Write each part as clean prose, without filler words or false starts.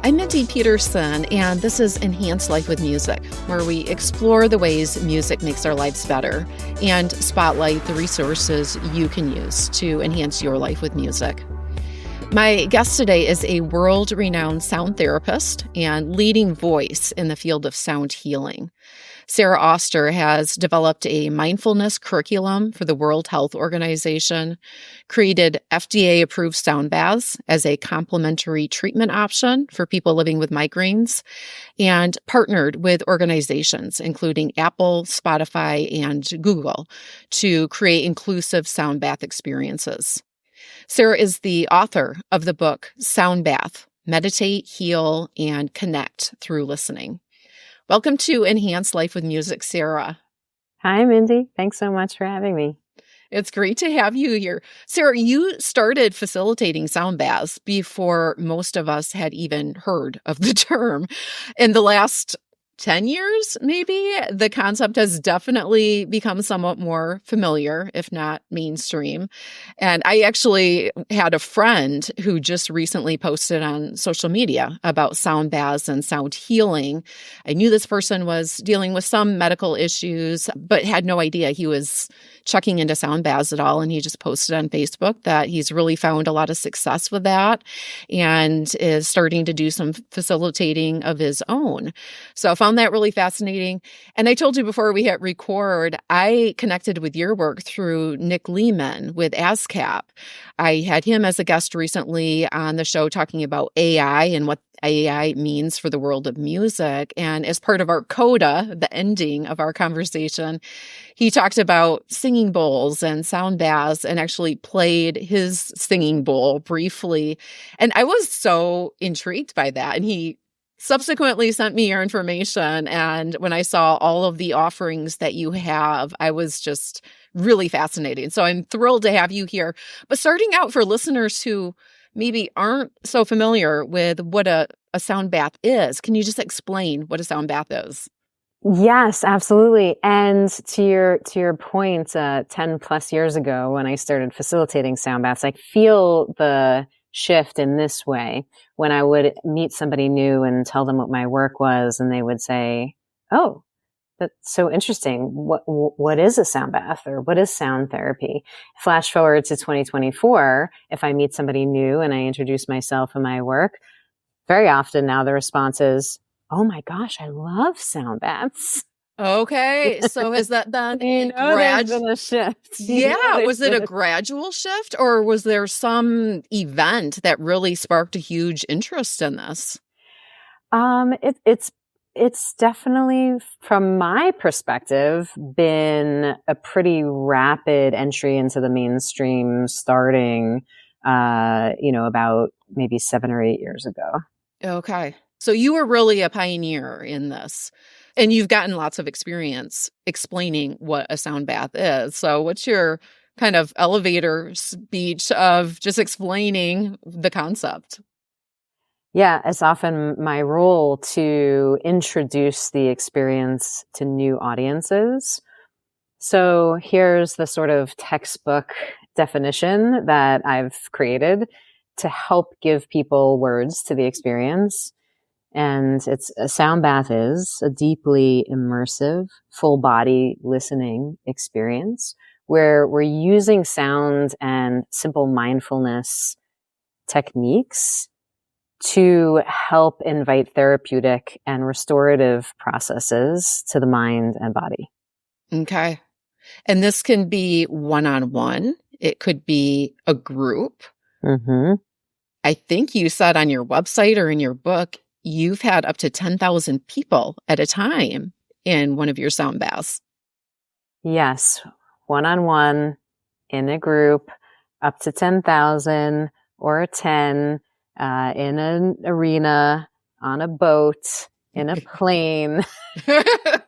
I'm Mindy Peterson, and this is Enhance Life with Music, where we explore the ways music makes our lives better and spotlight the resources you can use to enhance your life with music. My guest today is a world-renowned sound therapist and leading voice in the field of sound healing. Sara Auster has developed a mindfulness curriculum for the World Health Organization, created FDA-approved sound baths as a complementary treatment option for people living with migraines, and partnered with organizations including Apple, Spotify, and Google to create inclusive sound bath experiences. Sara is the author of the book Sound Bath: Meditate, Heal, and Connect Through Listening. Welcome to Enhance Life with Music, Sara. Hi, Mindy. Thanks so much for having me. It's great to have you here. Sara, you started facilitating sound baths before most of us had even heard of the term. In the last 10 years, maybe, the concept has definitely become somewhat more familiar, if not mainstream. And I actually had a friend who just recently posted on social media about sound baths and sound healing. I knew this person was dealing with some medical issues, but had no idea he was checking into sound baths at all. And he just posted on Facebook that he's really found a lot of success with that and is starting to do some facilitating of his own. So I found that really fascinating. And I told you before we hit record, I connected with your work through Nick Lehman with ASCAP. I had him as a guest recently on the show talking about AI and what AI means for the world of music. And as part of our coda, the ending of our conversation, he talked about singing bowls and sound baths and actually played his singing bowl briefly. And I was so intrigued by that. And he subsequently sent me your information. And when I saw all of the offerings that you have, I was just really fascinated. So I'm thrilled to have you here. But starting out, for listeners who maybe aren't so familiar with what a sound bath is, can you just explain what a sound bath is? Yes, absolutely. And to your point, 10 plus years ago when I started facilitating sound baths, I feel the shift in this way. When I would meet somebody new and tell them what my work was, and they would say, "Oh, that's so interesting. What is a sound bath, or what is sound therapy?" Flash forward to 2024, if I meet somebody new and I introduce myself and my work, very often now the response is, "Oh my gosh, I love sound baths." Okay, so has that been there's been a shift. Yeah, was it a gradual shift, or was there some event that really sparked a huge interest in this? It's definitely, from my perspective, been a pretty rapid entry into the mainstream starting, about maybe 7 or 8 years ago. Okay. So you were really a pioneer in this, and you've gotten lots of experience explaining what a sound bath is. So what's your kind of elevator speech of just explaining the concept? Yeah, it's often my role to introduce the experience to new audiences. So here's the sort of textbook definition that I've created to help give people words to the experience. And a sound bath is a deeply immersive, full body listening experience where we're using sound and simple mindfulness techniques to help invite therapeutic and restorative processes to the mind and body. Okay. And this can be one-on-one. It could be a group. Mm-hmm. I think you said on your website or in your book, you've had up to 10,000 people at a time in one of your sound baths. Yes. One-on-one, in a group, up to 10,000 or 10, in an arena, on a boat, in a plane,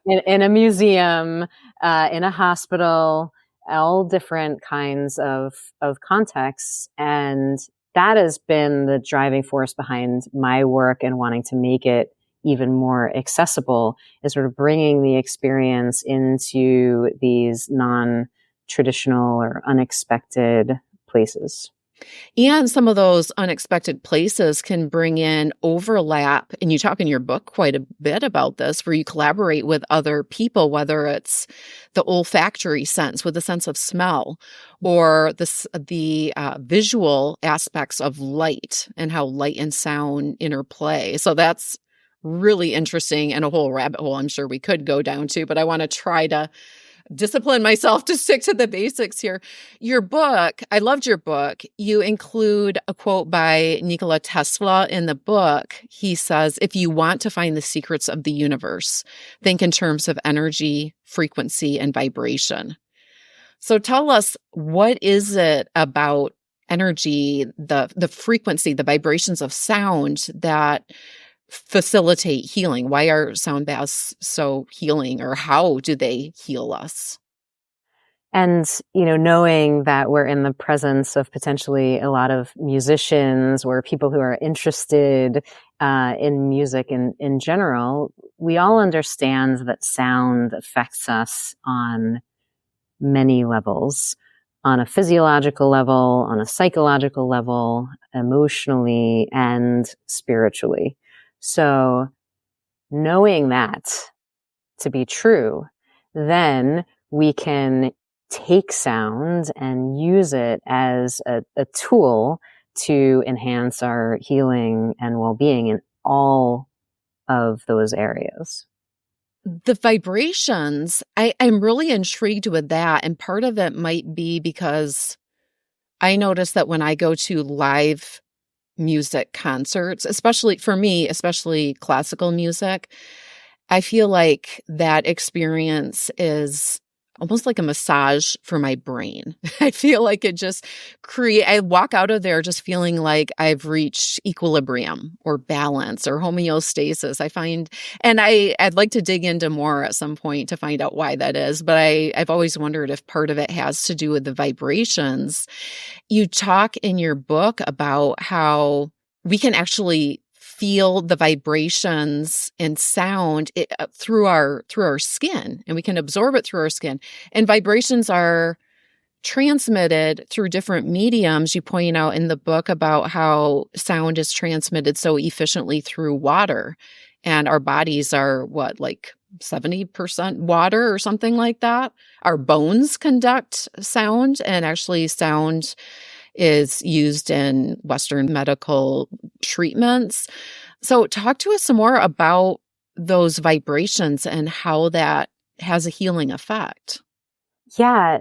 in a museum, in a hospital, all different kinds of contexts. And that has been the driving force behind my work and wanting to make it even more accessible, is sort of bringing the experience into these non-traditional or unexpected places. And some of those unexpected places can bring in overlap. And you talk in your book quite a bit about this, where you collaborate with other people, whether it's the olfactory sense with the sense of smell, or the visual aspects of light and how light and sound interplay. So that's really interesting, and a whole rabbit hole I'm sure we could go down to, but I want to try to discipline myself to stick to the basics here. Your book, I loved your book. You include a quote by Nikola Tesla in the book. He says, if you want to find the secrets of the universe, think in terms of energy, frequency, and vibration. So tell us, what is it about energy, the frequency, the vibrations of sound that facilitate healing? Why are sound baths so healing, or how do they heal us? And, knowing that we're in the presence of potentially a lot of musicians or people who are interested in music in general, we all understand that sound affects us on many levels, on a physiological level, on a psychological level, emotionally, and spiritually. So knowing that to be true, then we can take sound and use it as a tool to enhance our healing and well-being in all of those areas. The vibrations, I'm really intrigued with that. And part of it might be because I notice that when I go to live music concerts, especially for me, especially classical music, I feel like that experience is almost like a massage for my brain. I feel like it just I walk out of there just feeling like I've reached equilibrium or balance or homeostasis. I find, and I'd like to dig into more at some point to find out why that is, but I've always wondered if part of it has to do with the vibrations. You talk in your book about how we can actually feel the vibrations and sound through our skin, and we can absorb it through our skin. And vibrations are transmitted through different mediums. You point out in the book about how sound is transmitted so efficiently through water, and our bodies are like 70% water or something like that. Our bones conduct sound, and actually sound is used in Western medical treatments. So talk to us some more about those vibrations and how that has a healing effect. Yeah,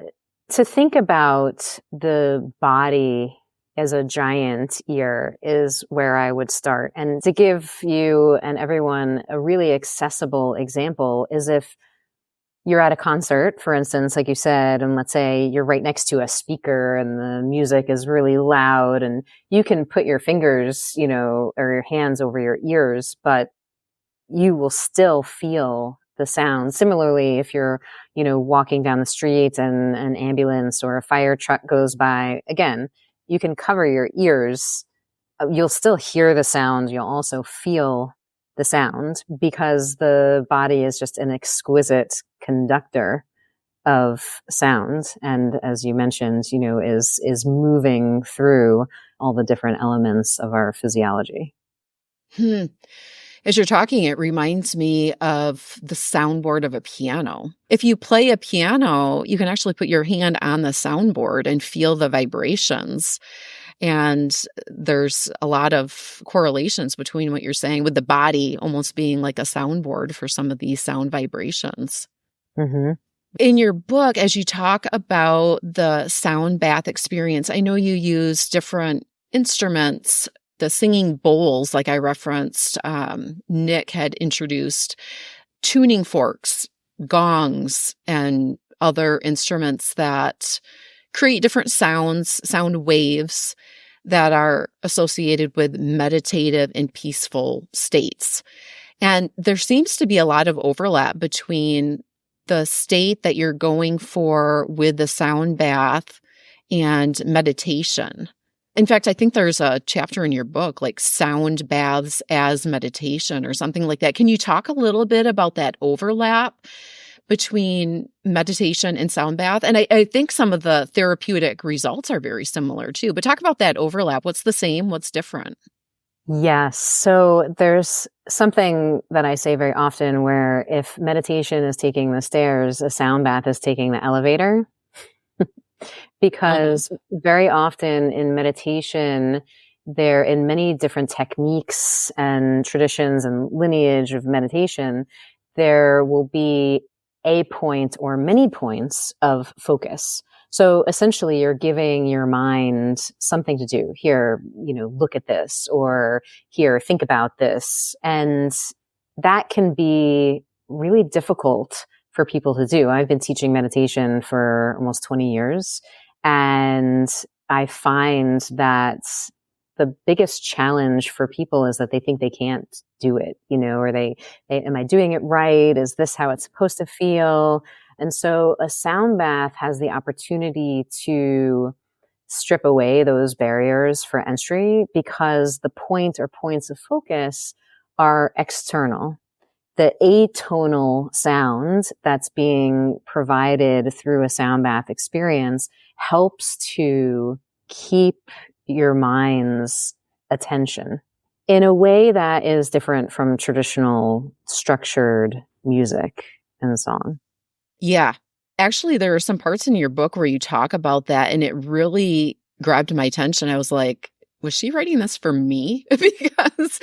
to think about the body as a giant ear is where I would start. And to give you and everyone a really accessible example is if you're at a concert, for instance, like you said, and let's say you're right next to a speaker and the music is really loud, and you can put your fingers, or your hands over your ears, but you will still feel the sound. Similarly, if you're, walking down the street and an ambulance or a fire truck goes by, again, you can cover your ears. You'll still hear the sound. You'll also feel the sound because the body is just an exquisite conductor of sound. And as you mentioned, is moving through all the different elements of our physiology. As you're talking, it reminds me of the soundboard of a piano. If you play a piano, you can actually put your hand on the soundboard and feel the vibrations. And there's a lot of correlations between what you're saying with the body almost being like a soundboard for some of these sound vibrations. Mm-hmm. In your book, as you talk about the sound bath experience, I know you use different instruments, the singing bowls, like I referenced. Nick had introduced tuning forks, gongs, and other instruments that create different sounds, sound waves that are associated with meditative and peaceful states. And there seems to be a lot of overlap between the state that you're going for with the sound bath and meditation. In fact, I think there's a chapter in your book, like sound baths as meditation or something like that. Can you talk a little bit about that overlap between meditation and sound bath. And I think some of the therapeutic results are very similar too. But talk about that overlap. What's the same? What's different? Yes. So there's something that I say very often where if meditation is taking the stairs, a sound bath is taking the elevator. Uh-huh. Because very often in meditation, there in many different techniques and traditions and lineage of meditation, there will be a point or many points of focus. So essentially you're giving your mind something to do. Here, look at this, or here, think about this. And that can be really difficult for people to do. I've been teaching meditation for almost 20 years. And I find that the biggest challenge for people is that they think they can't do it, or am I doing it right? Is this how it's supposed to feel? And so a sound bath has the opportunity to strip away those barriers for entry because the point or points of focus are external. The atonal sound that's being provided through a sound bath experience helps to keep your mind's attention in a way that is different from traditional structured music and song. Yeah. Actually, there are some parts in your book where you talk about that, and it really grabbed my attention. I was like, was she writing this for me? Because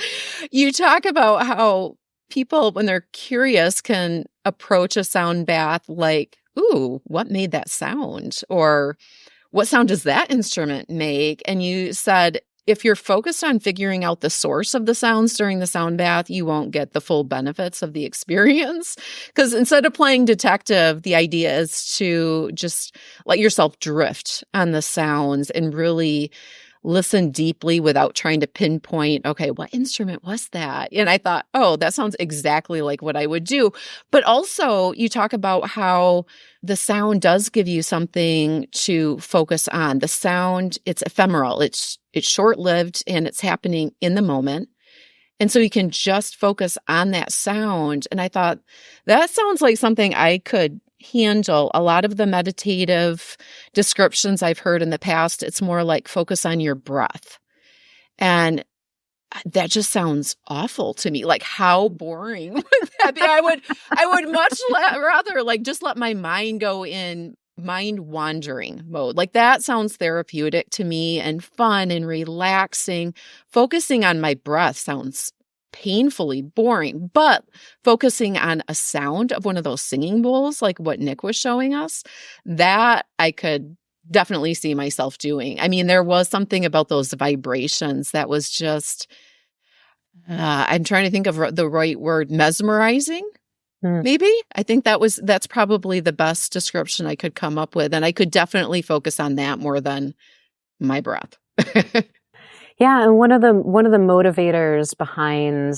you talk about how people, when they're curious, can approach a sound bath like, ooh, what made that sound? Or what sound does that instrument make? And you said, if you're focused on figuring out the source of the sounds during the sound bath, you won't get the full benefits of the experience. Because instead of playing detective, the idea is to just let yourself drift on the sounds and really listen deeply without trying to pinpoint, okay, what instrument was that? And I thought, oh, that sounds exactly like what I would do. But also, you talk about how the sound does give you something to focus on. The sound, it's ephemeral, it's short-lived, and it's happening in the moment. And so you can just focus on that sound. And I thought, that sounds like something I could handle. A lot of the meditative descriptions I've heard in the past, it's more like focus on your breath. And that just sounds awful to me. Like, how boring would that be? I would much rather like just let my mind go in mind wandering mode. Like, that sounds therapeutic to me and fun and relaxing. Focusing on my breath sounds painfully boring, but focusing on a sound of one of those singing bowls, like what Nick was showing us, that I could definitely see myself doing. I mean, there was something about those vibrations that was just, I'm trying to think of the right word, mesmerizing. Mm. Maybe. I think that's probably the best description I could come up with. And I could definitely focus on that more than my breath. Yeah, and one of the motivators behind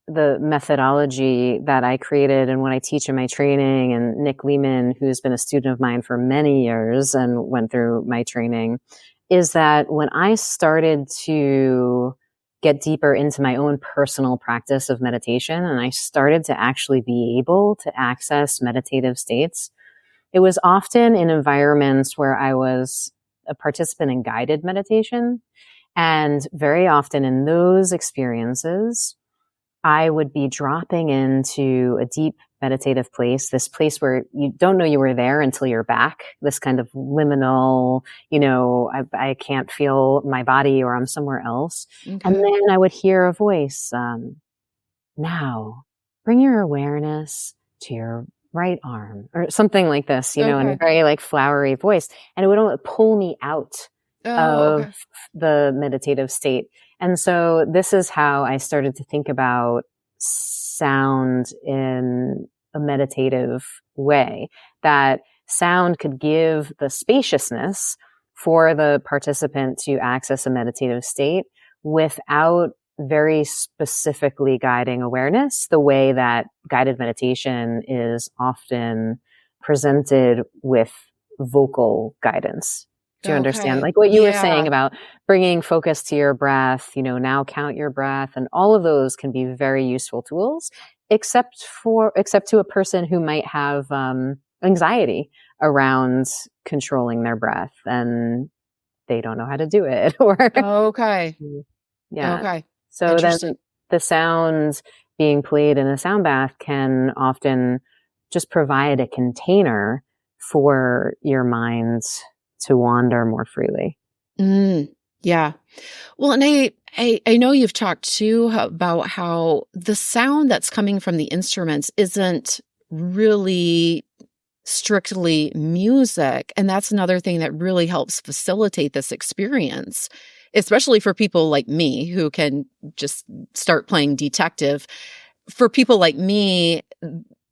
the methodology that I created and what I teach in my training, and Nick Lehman, who's been a student of mine for many years and went through my training, is that when I started to get deeper into my own personal practice of meditation and I started to actually be able to access meditative states, it was often in environments where I was a participant in guided meditation. And very often in those experiences, I would be dropping into a deep meditative place, this place where you don't know you were there until you're back, this kind of liminal, I can't feel my body or I'm somewhere else. Okay. And then I would hear a voice, now bring your awareness to your right arm or something like this, in a very like flowery voice. And it would pull me out of the meditative state. And so this is how I started to think about sound in a meditative way, that sound could give the spaciousness for the participant to access a meditative state without very specifically guiding awareness, the way that guided meditation is often presented with vocal guidance. Do you understand? Like what you were saying about bringing focus to your breath, now count your breath, and all of those can be very useful tools. except to a person who might have anxiety around controlling their breath and they don't know how to do it or Okay. yeah. Okay. So then Interesting. the sounds being played in a sound bath can often just provide a container for your mind to wander more freely. Yeah. Well, and I know you've talked too about how the sound that's coming from the instruments isn't really strictly music. And that's another thing that really helps facilitate this experience, especially for people like me who can just start playing detective. For people like me,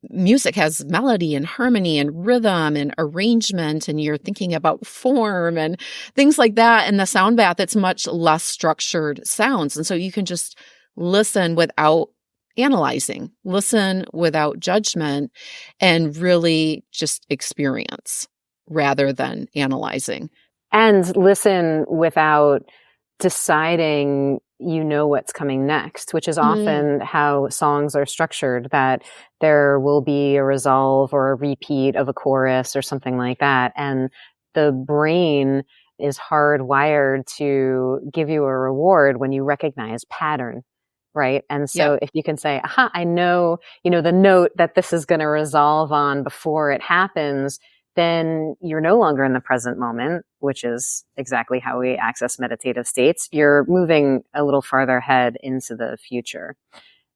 music has melody and harmony and rhythm and arrangement, and you're thinking about form and things like that. And the sound bath, it's much less structured sounds. And so you can just listen without analyzing, listen without judgment, and really just experience rather than analyzing. And listen without deciding what's coming next, which is Mm, often how songs are structured, that there will be a resolve or a repeat of a chorus or something like that. And the brain is hardwired to give you a reward when you recognize pattern, right? And yep. so if you can say, aha, I know, the note that this is going to resolve on before it happens, then you're no longer in the present moment, which is exactly how we access meditative states. You're moving a little farther ahead into the future.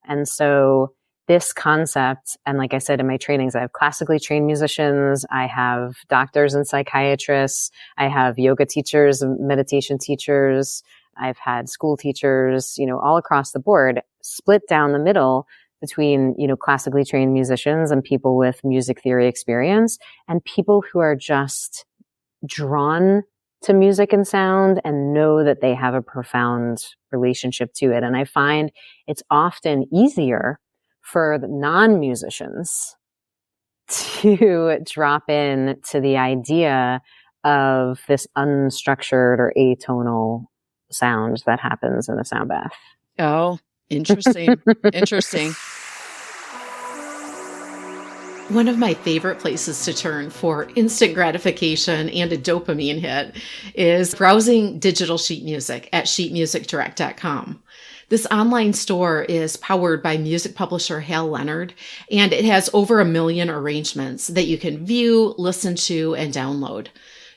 And so this concept, and like I said in my trainings, I have classically trained musicians, I have doctors and psychiatrists, I have yoga teachers, meditation teachers, I've had school teachers, all across the board, split down the middle between, classically trained musicians and people with music theory experience and people who are just drawn to music and sound and know that they have a profound relationship to it. And I find it's often easier for the non-musicians to drop in to the idea of this unstructured or atonal sound that happens in a sound bath. Oh, interesting. Interesting. One of my favorite places to turn for instant gratification and a dopamine hit is browsing digital sheet music at sheetmusicdirect.com. This online store is powered by music publisher Hal Leonard, and it has over 1 million arrangements that you can view, listen to, and download.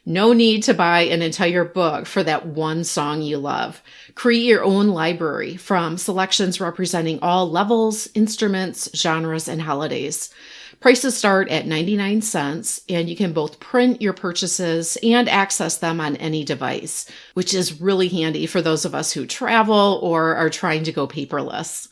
No need to buy an entire book for that one song you love. Create your own library from selections representing all levels, instruments, genres, and holidays. Prices start at 99 cents, and you can both print your purchases and access them on any device, which is really handy for those of us who travel or are trying to go paperless.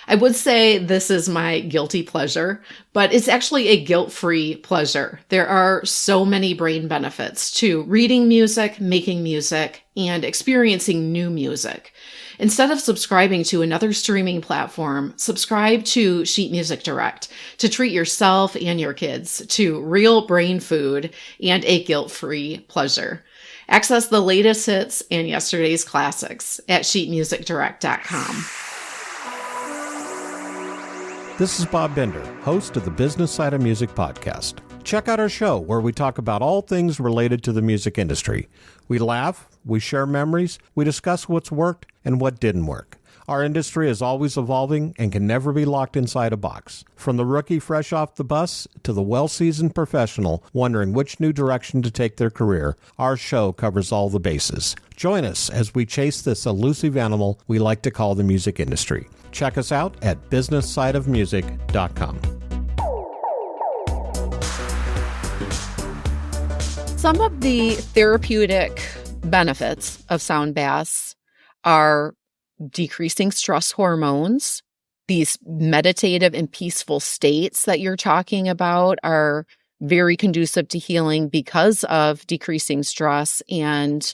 I would say this is my guilty pleasure, but it's actually a guilt-free pleasure. There are so many brain benefits to reading music, making music, and experiencing new music. Instead of subscribing to another streaming platform, subscribe to Sheet Music Direct to treat yourself and your kids to real brain food and a guilt-free pleasure. Access the latest hits and yesterday's classics at sheetmusicdirect.com. This is Bob Bender, host of the Business Side of Music podcast. Check out our show where we talk about all things related to the music industry. We laugh, we share memories, we discuss what's worked and what didn't work. Our industry is always evolving and can never be locked inside a box. From the rookie fresh off the bus to the well-seasoned professional wondering which new direction to take their career, our show covers all the bases. Join us as we chase this elusive animal we like to call the music industry. Check us out at businesssideofmusic.com. Some of the therapeutic benefits of sound baths are decreasing stress hormones. These meditative and peaceful states that you're talking about are very conducive to healing because of decreasing stress and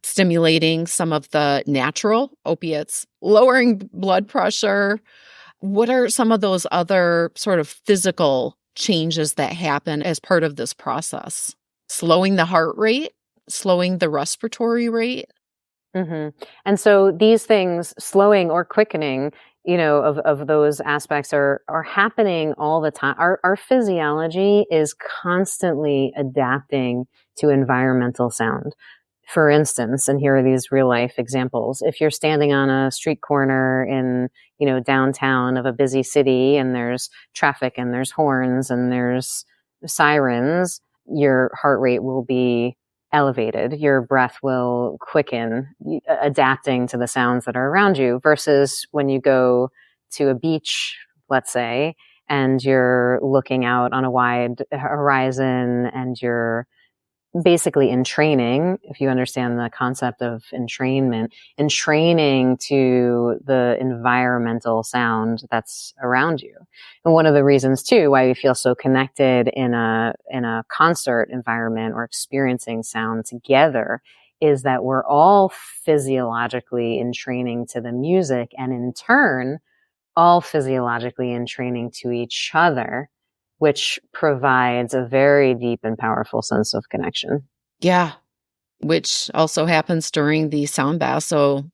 stimulating some of the natural opiates, lowering blood pressure. What are some of those other sort of physical changes that happen as part of this process? Slowing the heart rate, slowing the respiratory rate. Mm-hmm. And so these things, slowing or quickening, of those aspects are happening all the time. Our physiology is constantly adapting to environmental sound. For instance, and here are these real life examples. If you're standing on a street corner in, downtown of a busy city, and there's traffic and there's horns and there's sirens, your heart rate will be elevated. Your breath will quicken, adapting to the sounds that are around you, versus when you go to a beach, let's say, and you're looking out on a wide horizon and you're basically in training, if you understand the concept of entrainment, in training to the environmental sound that's around you. And one of the reasons too why we feel so connected in a concert environment or experiencing sound together is that we're all physiologically in training to the music, and in turn all physiologically in training to each other, which provides a very deep and powerful sense of connection. Yeah, which also happens during the sound bath. So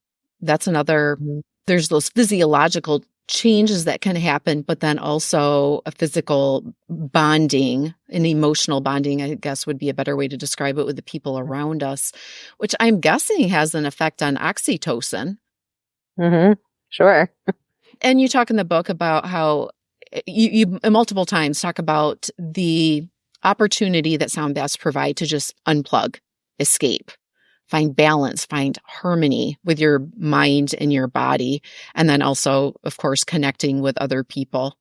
that's another, there's those physiological changes that can happen, but then also a physical bonding, an emotional bonding, I guess would be a better way to describe it, with the people around us, which I'm guessing has an effect on oxytocin. Mm-hmm. Sure. And you talk in the book about how you multiple times talk about the opportunity that sound baths provide to just unplug, escape, find balance, find harmony with your mind and your body, and then also, of course, connecting with other people.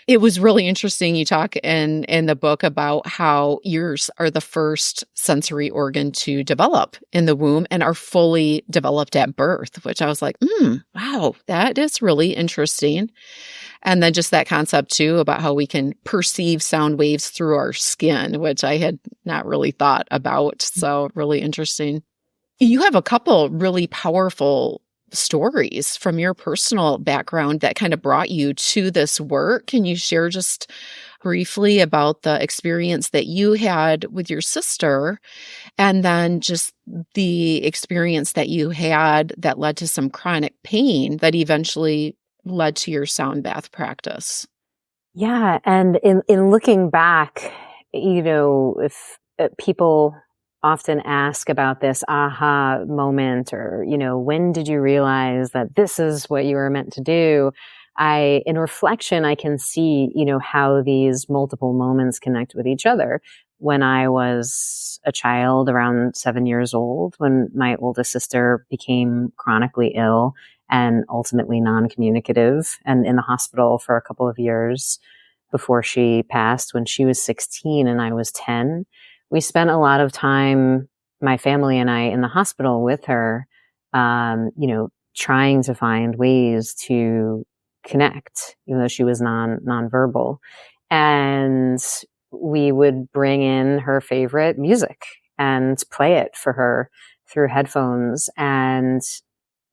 It was really interesting. You talk in the book about how ears are the first sensory organ to develop in the womb and are fully developed at birth, which I was like, wow, that is really interesting. And then just that concept too about how we can perceive sound waves through our skin, which I had not really thought about. So really interesting. You have a couple really powerful stories from your personal background that kind of brought you to this work. Can you share just briefly about the experience that you had with your sister, and then just the experience that you had that led to some chronic pain that eventually led to your sound bath practice? Yeah. And in looking back, if people often ask about this aha moment, or, when did you realize that this is what you were meant to do? In reflection, I can see, how these multiple moments connect with each other. When I was a child, around 7 years old, when my oldest sister became chronically ill and ultimately non-communicative, and in the hospital for a couple of years before she passed when she was 16 and I was 10. We spent a lot of time, my family and I, in the hospital with her, trying to find ways to connect, even though she was nonverbal. And we would bring in her favorite music and play it for her through headphones. And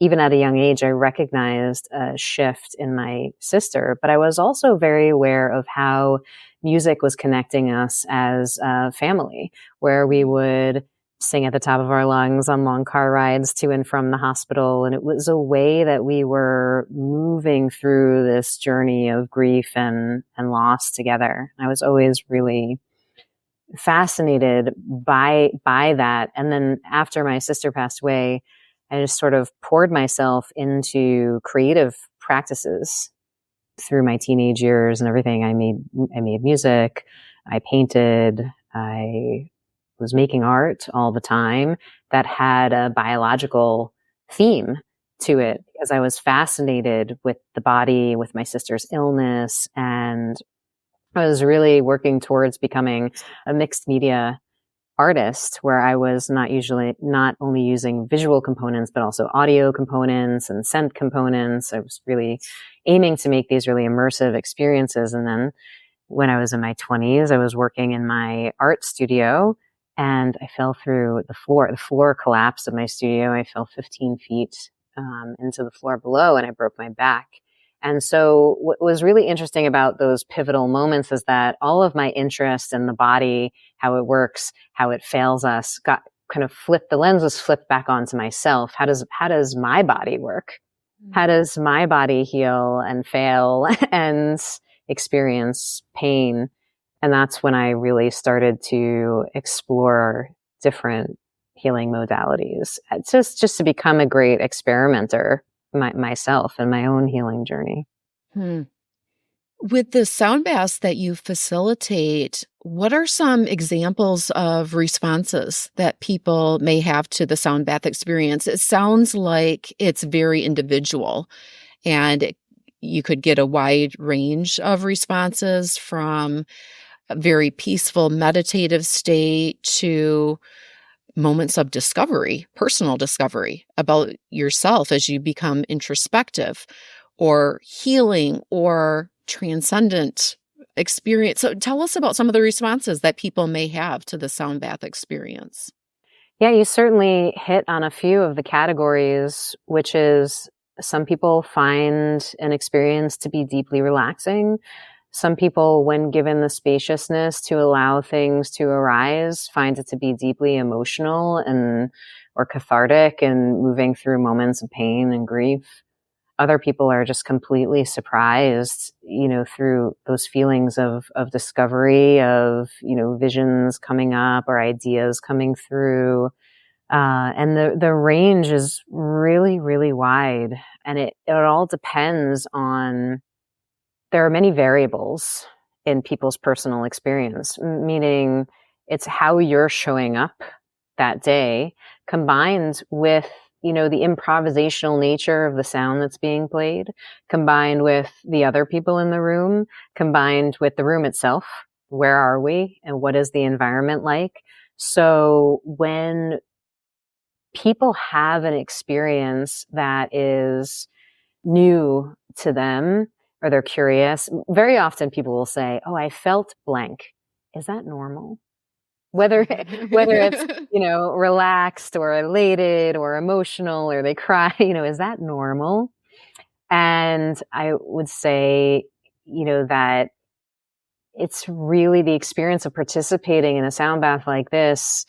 even at a young age, I recognized a shift in my sister, but I was also very aware of how music was connecting us as a family, where we would sing at the top of our lungs on long car rides to and from the hospital. And it was a way that we were moving through this journey of grief and loss together. I was always really fascinated by that. And then after my sister passed away, I just sort of poured myself into creative practices through my teenage years and everything. I made music, I painted, I was making art all the time that had a biological theme to it, because I was fascinated with the body, with my sister's illness, and I was really working towards becoming a mixed media artist, where I was not only using visual components, but also audio components and scent components. I was really aiming to make these really immersive experiences. And then when I was in my 20s, I was working in my art studio and I fell through the floor. The floor collapsed of my studio. I fell 15 feet into the floor below and I broke my back. And so what was really interesting about those pivotal moments is that all of my interest in the body, how it works, how it fails us, got kind of flipped. The lens was flipped back onto myself. How does my body work? How does my body heal and fail and experience pain? And that's when I really started to explore different healing modalities. It's just to become a great experimenter myself in my own healing journey. Hmm. With the sound baths that you facilitate, what are some examples of responses that people may have to the sound bath experience? It sounds like it's very individual, and you could get a wide range of responses from a very peaceful meditative state to moments of discovery, personal discovery about yourself as you become introspective, or healing or transcendent experience. So tell us about some of the responses that people may have to the sound bath experience. Yeah, you certainly hit on a few of the categories, which is some people find an experience to be deeply relaxing. Some people, when given the spaciousness to allow things to arise, find it to be deeply emotional and or cathartic and moving through moments of pain and grief. Other people are just completely surprised, through those feelings of discovery, of, visions coming up or ideas coming through. And the range is really, really wide. And it all depends on, there are many variables in people's personal experience, meaning it's how you're showing up that day combined with, the improvisational nature of the sound that's being played, combined with the other people in the room, combined with the room itself. Where are we and what is the environment like? So when people have an experience that is new to them or they're curious, very often people will say, "Oh, I felt blank." Is that normal? Whether it's, relaxed or elated or emotional or they cry, is that normal? And I would say, that it's really the experience of participating in a sound bath like this.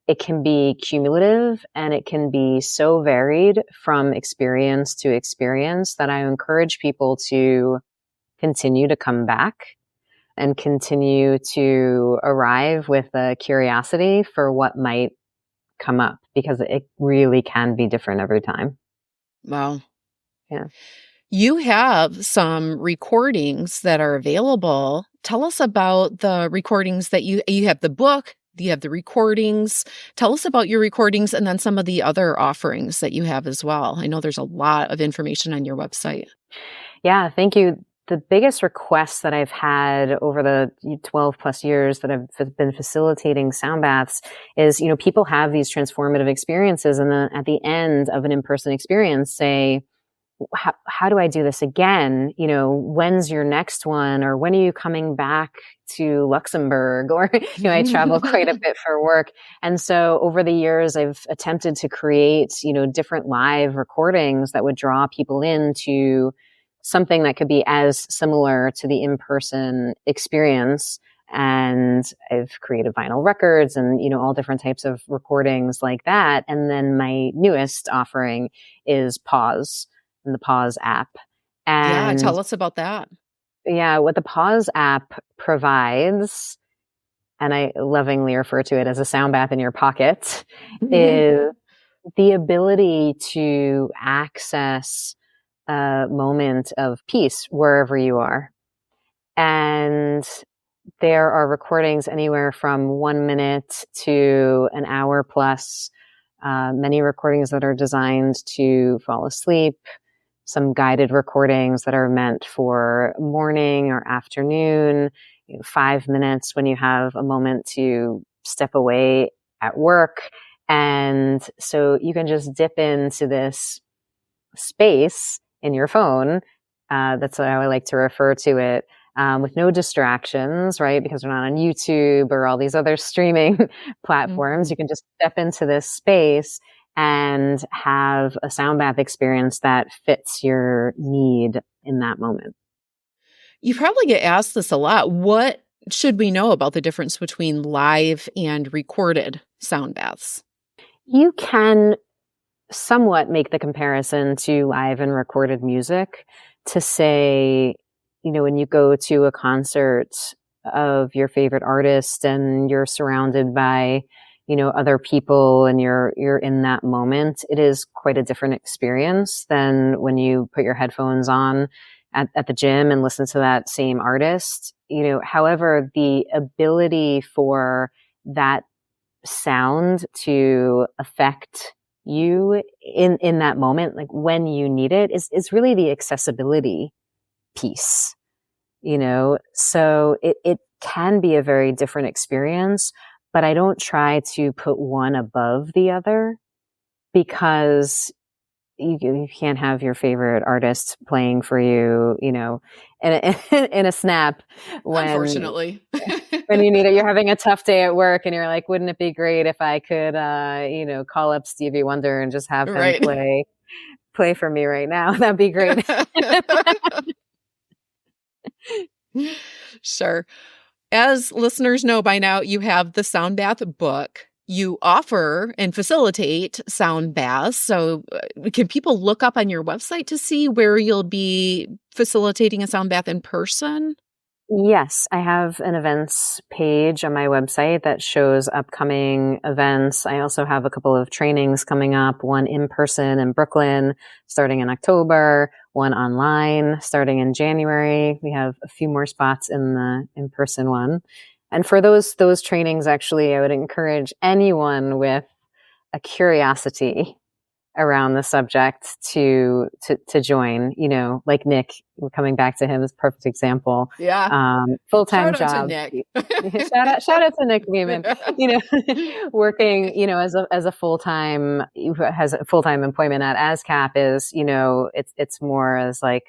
It can be cumulative and it can be so varied from experience to experience that I encourage people to continue to come back and continue to arrive with a curiosity for what might come up, because it really can be different every time. Wow. Yeah. You have some recordings that are available. Tell us about the recordings that you have the book, you have the recordings. Tell us about your recordings and then some of the other offerings that you have as well. I know there's a lot of information on your website. Yeah, thank you. The biggest request that I've had over the 12 plus years that I've been facilitating sound baths is, people have these transformative experiences and then at the end of an in-person experience say, how do I do this again? When's your next one? Or when are you coming back to Luxembourg? Or, I travel quite a bit for work. And so over the years, I've attempted to create, different live recordings that would draw people into something that could be as similar to the in-person experience. And I've created vinyl records and, all different types of recordings like that. And then my newest offering is Pause and the Pause app. Yeah, And tell us about that. yeah, what the Pause app provides, and I lovingly refer to it as a sound bath in your pocket, is the ability to access a moment of peace wherever you are. And there are recordings anywhere from 1 minute to an hour plus, many recordings that are designed to fall asleep, some guided recordings that are meant for morning or afternoon, 5 minutes when you have a moment to step away at work. And so you can just dip into this space in your phone. That's how I like to refer to it. With no distractions, right? Because we're not on YouTube or all these other streaming platforms. You can just step into this space and have a sound bath experience that fits your need in that moment. You probably get asked this a lot. What should we know about the difference between live and recorded sound baths? You can somewhat make the comparison to live and recorded music to say, when you go to a concert of your favorite artist and you're surrounded by, other people and you're in that moment, it is quite a different experience than when you put your headphones on at the gym and listen to that same artist. However, the ability for that sound to affect you in that moment, like when you need it, is really the accessibility piece, so it can be a very different experience, but I don't try to put one above the other, because you can't have your favorite artist playing for you, in a snap Unfortunately. when you need it. You're having a tough day at work and you're like, wouldn't it be great if I could, call up Stevie Wonder and just have him Right. play for me right now? That'd be great. Sure. As listeners know by now, you have the Sound Bath book. You offer and facilitate sound baths. So can people look up on your website to see where you'll be facilitating a sound bath in person? Yes, I have an events page on my website that shows upcoming events. I also have a couple of trainings coming up, one in person in Brooklyn starting in October, one online starting in January. We have a few more spots in the in-person one. And for those trainings, actually, I would encourage anyone with a curiosity around the subject to join, like Nick. We're coming back to him as a perfect example. Yeah. Full-time Shout out job. to Nick. shout out to Nick Beeman, working, as a full-time, who has a full-time employment at ASCAP is, it's more as like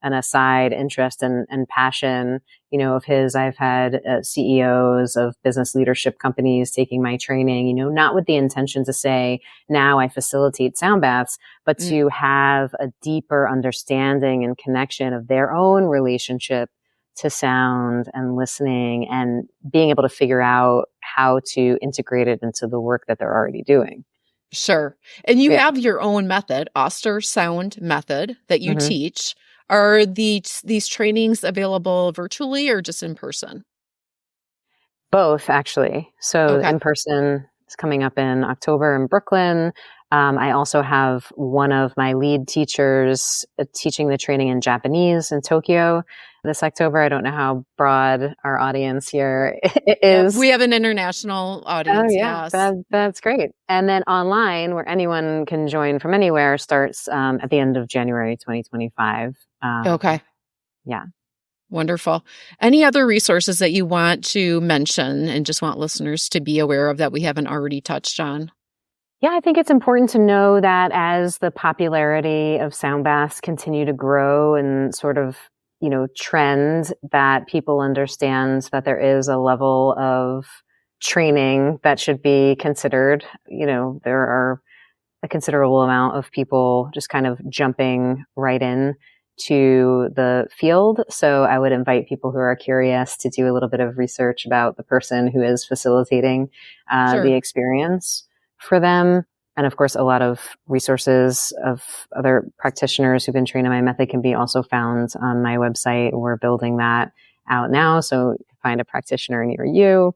an aside interest and passion, of his. I've had CEOs of business leadership companies taking my training, not with the intention to say, now I facilitate sound baths, but to have a deeper understanding and connection of their own relationship to sound and listening and being able to figure out how to integrate it into the work that they're already doing. Sure. And you have your own method, Auster Sound Method, that you teach. Are these trainings available virtually or just in person? Both, actually. So in person is coming up in October in Brooklyn. I also have one of my lead teachers teaching the training in Japanese in Tokyo this October. I don't know how broad our audience here is. We have an international audience. Oh, yeah. Yes. That's great. And then online, where anyone can join from anywhere, starts at the end of January 2025. Okay. Yeah. Wonderful. Any other resources that you want to mention and just want listeners to be aware of that we haven't already touched on? Yeah, I think it's important to know that as the popularity of sound baths continue to grow and sort of, trend, that people understand that there is a level of training that should be considered. There are a considerable amount of people just kind of jumping right in to the field. So I would invite people who are curious to do a little bit of research about the person who is facilitating the experience for them. And of course, a lot of resources of other practitioners who've been trained in my method can be also found on my website. We're building that out now, so you can find a practitioner near you.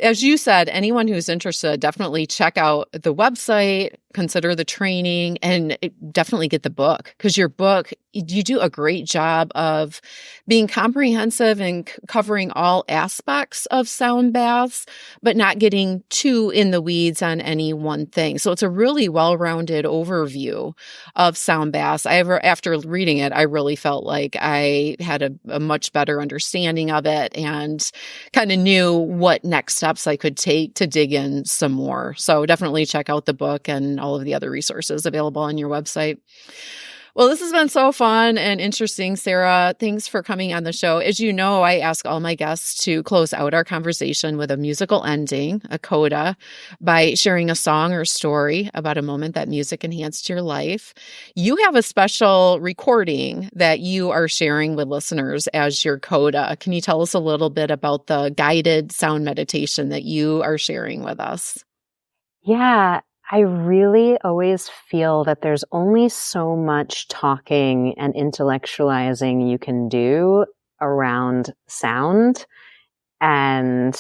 As you said, anyone who's interested, definitely check out the website, consider the training, and definitely get the book, because your book, you do a great job of being comprehensive and covering all aspects of sound baths, but not getting too in the weeds on any one thing. So it's a really well-rounded overview of sound baths. After reading it, I really felt like I had a much better understanding of it and kind of knew what next steps I could take to dig in some more. So definitely check out the book and all of the other resources available on your website. Well, this has been so fun and interesting, Sara. Thanks for coming on the show. As you know, I ask all my guests to close out our conversation with a musical ending, a coda, by sharing a song or story about a moment that music enhanced your life. You have a special recording that you are sharing with listeners as your coda. Can you tell us a little bit about the guided sound meditation that you are sharing with us? Yeah. I really always feel that there's only so much talking and intellectualizing you can do around sound. And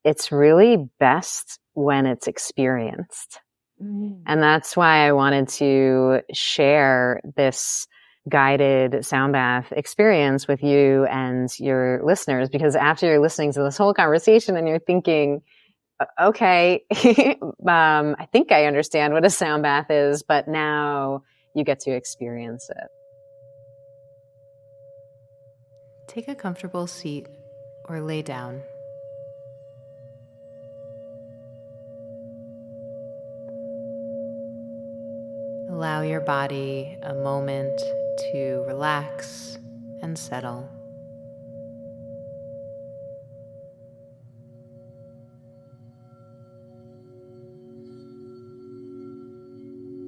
it's really best when it's experienced. And that's why I wanted to share this guided sound bath experience with you and your listeners, because after you're listening to this whole conversation and you're thinking, okay, I think I understand what a sound bath is, but now you get to experience it. Take a comfortable seat or lay down. Allow your body a moment to relax and settle.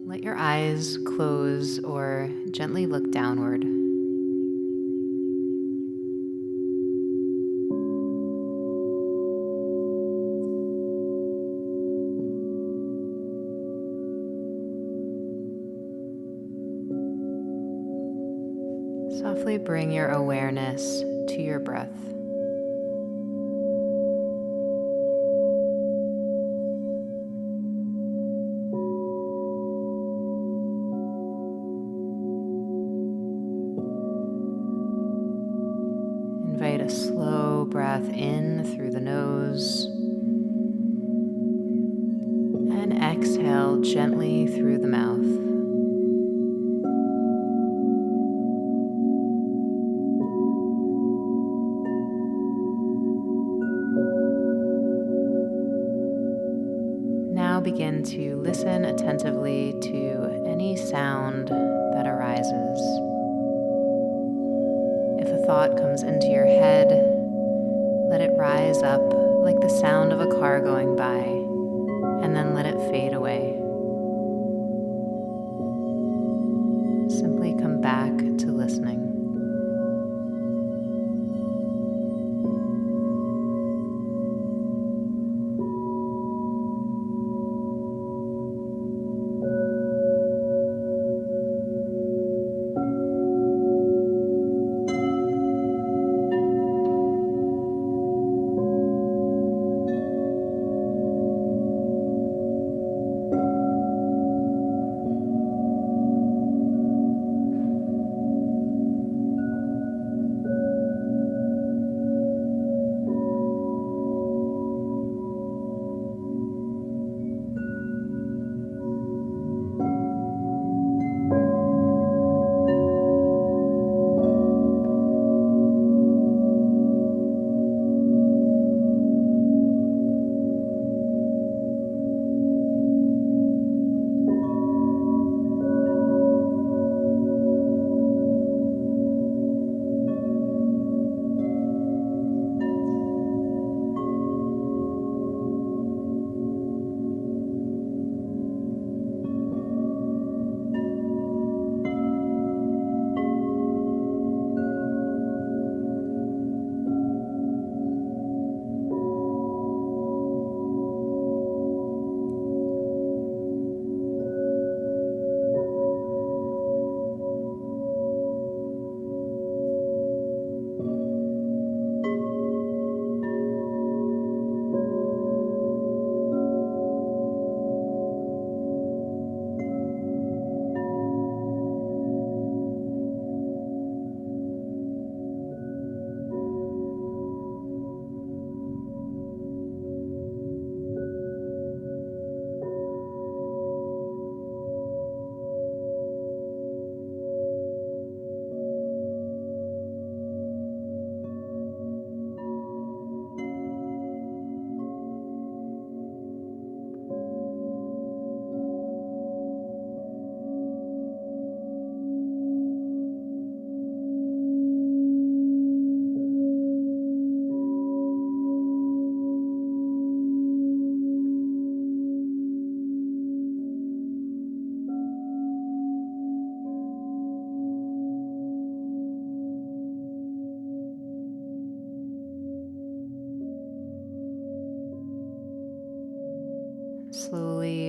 Let your eyes close or gently look downward. Softly bring your awareness to your breath. Invite a slow breath in through the nose and exhale gently through the mouth. Now begin to listen attentively to any sound that arises. If a thought comes into your head, let it rise up like the sound of a car going by, and then let it fade away. Simply come back to listening.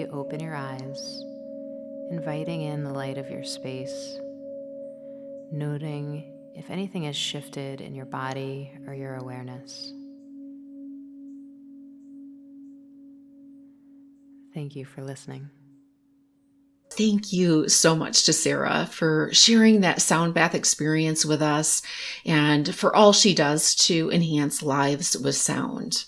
slowly open your eyes, inviting in the light of your space, noting if anything has shifted in your body or your awareness. Thank you for listening. Thank you so much to Sara for sharing that sound bath experience with us and for all she does to enhance lives with sound.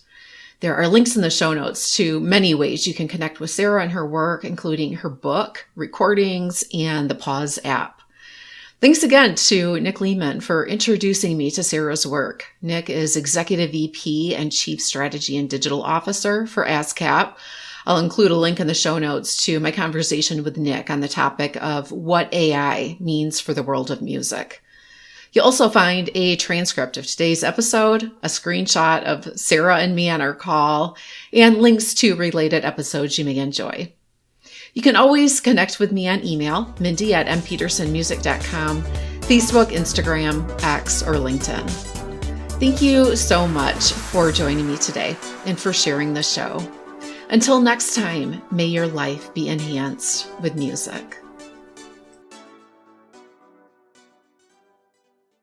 There are links in the show notes to many ways you can connect with Sara and her work, including her book, recordings, and the Pause app. Thanks again to Nick Lehman for introducing me to Sara's work. Nick is Executive VP and Chief Strategy and Digital Officer for ASCAP. I'll include a link in the show notes to my conversation with Nick on the topic of what AI means for the world of music. You'll also find a transcript of today's episode, a screenshot of Sara and me on our call, and links to related episodes you may enjoy. You can always connect with me on email, mindy@mpetersonmusic.com, Facebook, Instagram, X, or LinkedIn. Thank you so much for joining me today and for sharing the show. Until next time, may your life be enhanced with music.